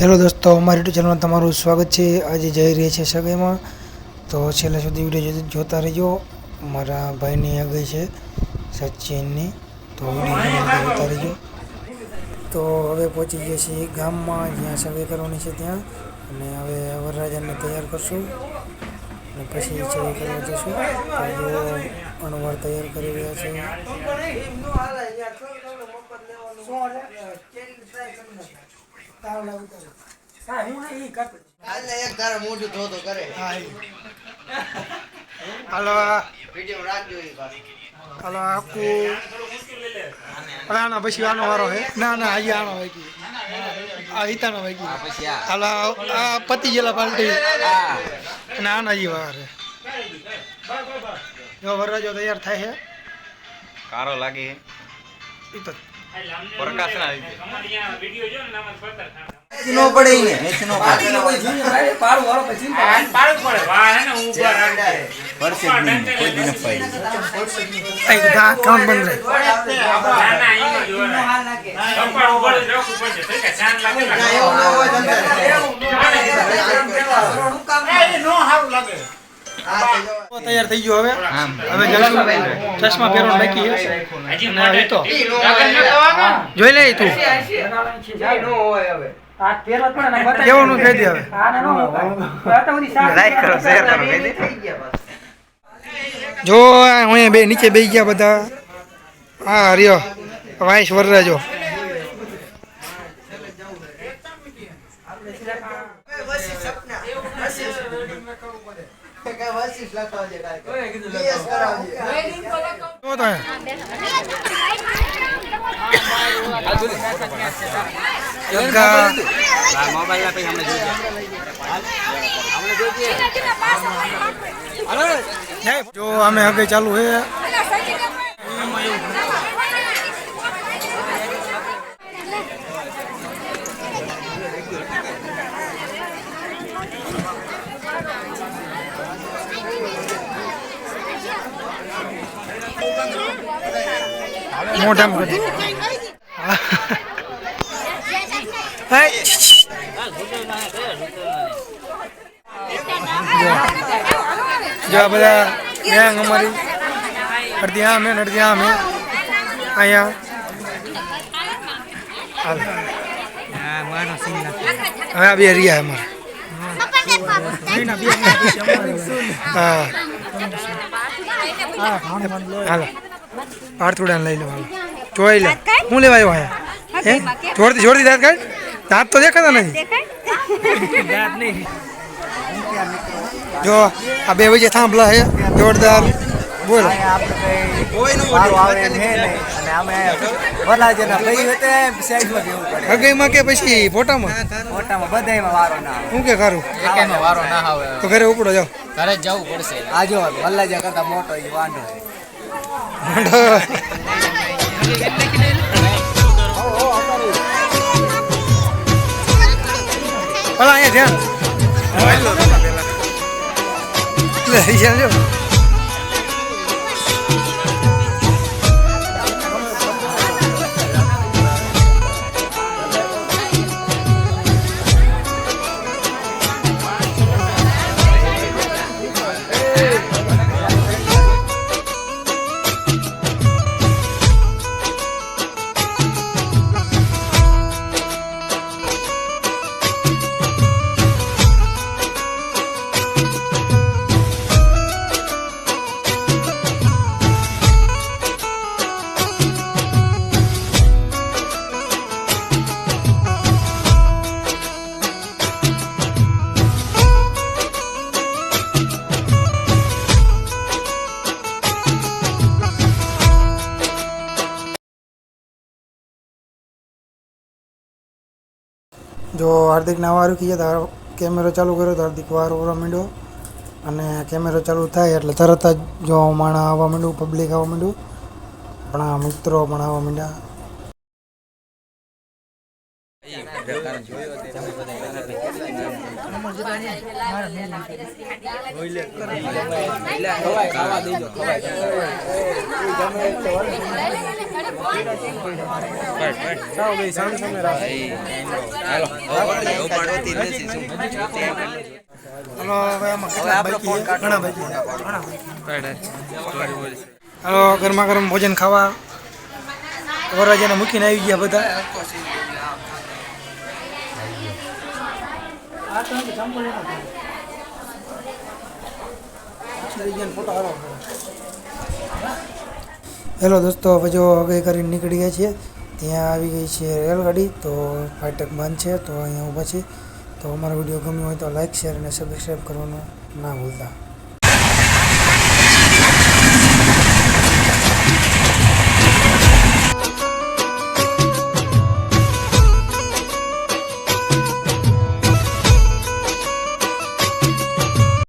Hello દોસ્તો, અમારી YouTube ચેનલમાં તમારું સ્વાગત છે। આજે જઈ રહી છે સગાઈમાં, તો છેલ્લા સુધી વિડીયો જોતા રહેજો। મારા ભાઈની અગાઈ છે સચિનની, તો વિડીયો જોતા રહેજો। તો હવે પહોંચી ગયા છીએ ગામમાં, જ્યાં સગાઈ કરવાની છે ત્યાં, અને હવે વરરાજાને તૈયાર કરશું અને પછી સગાઈ કરવા જશું। તો અણવાર તૈયાર કરી રહ્યા છે। હાલો હાલો આખું આનો પછી આનો વારો હે ના ના આજે આનો વાગી આ હિતાનો વાગી હાલો આ પતિ ગયેલા પાલટી ના ના જી વાર જો વરરાજો તૈયાર થાય છે કારો લાગે એ તો પ્રકાશ ના રીતે વિડિયો જો ને નામ પર નો પડે ને નો પડે પાડું વાળો પછી પાડું પડે વાહ હે ને ઊભા રાખે પરસે કોઈ દિન પાઈ એક દા કાઉન્ટ બંધ રહે ના ના ઈનો જો ના હાલ લાગે સંપાળ ઉપર જ રાખવું પડશે તો કે શાન લાગે એવું ન હોય અંદર એ નો હારું લાગે તૈયાર થઈ ગયો। હવે ચશ્મા પહેરવાનું બાકી છે તો જોઈ લે તું કેવાનું કહી દે હવે જો અહીંયા બે નીચે બેસી ગયા બધા। હા રહ્યો વાઈસ વરરાજો જો અમે હવે ચાલુ હે મોઢામાં જો બધા ગેંગ અમારી અડધી આમ હે અડધી આમ હે અહીંયા હવે આ બે રહ્યા અમારે હા હાલો પારથુડાને લઈ લો હાલો જોઈ લે હું લેવા આવ્યો અહીંયા હે જોરથી જોરથી દાંત કાઢ દાંત તો દેખાતા નથી જો આ બે વચ્ચે થાંભલા હે જોરદાર બોલ હગઈમાં કે પછી ફોટામાં બધાયમાં વારો ના શું કે ખરું એકેમાં વારો ના આવે તો ઘરે ઉપડો જાઓ ઘરે જવું પડશે આ જો વલ્લાજા કરતા મોટો એ વાંઢો ભલા અહીંયા ધ્યાન જો જો હાર્દિકને વારું કીએ તો કેમેરો ચાલુ કર્યો તો હાર્દિક વાર ઓરવા માંડ્યો અને કેમેરો ચાલુ થાય એટલે તરત જ જો માણા આવવા માંડ્યું, પબ્લિક આવવા માંડ્યું, આપણા મિત્રો પણ આવવા માંડ્યા। હલો હવે આમાં કેટલા બાકી છે? ઘણા બાકી છે. હલો ગરમા ગરમ ભોજન ખાવા વરરાજાને મૂકીને આવી ગયા બધા. હેલો દોસ્તો, હવે જો આગળ કરીને નીકળી ગયા છીએ. ત્યાં આવી ગઈ છે રેલગાડી, તો ફાટક બંધ છે, તો અહીંયા ઊભા છે. તો અમારો વિડીયો ગમ્યો હોય તો લાઈક, શેર અને સબસ્ક્રાઈબ કરવાનું ના ભૂલતા.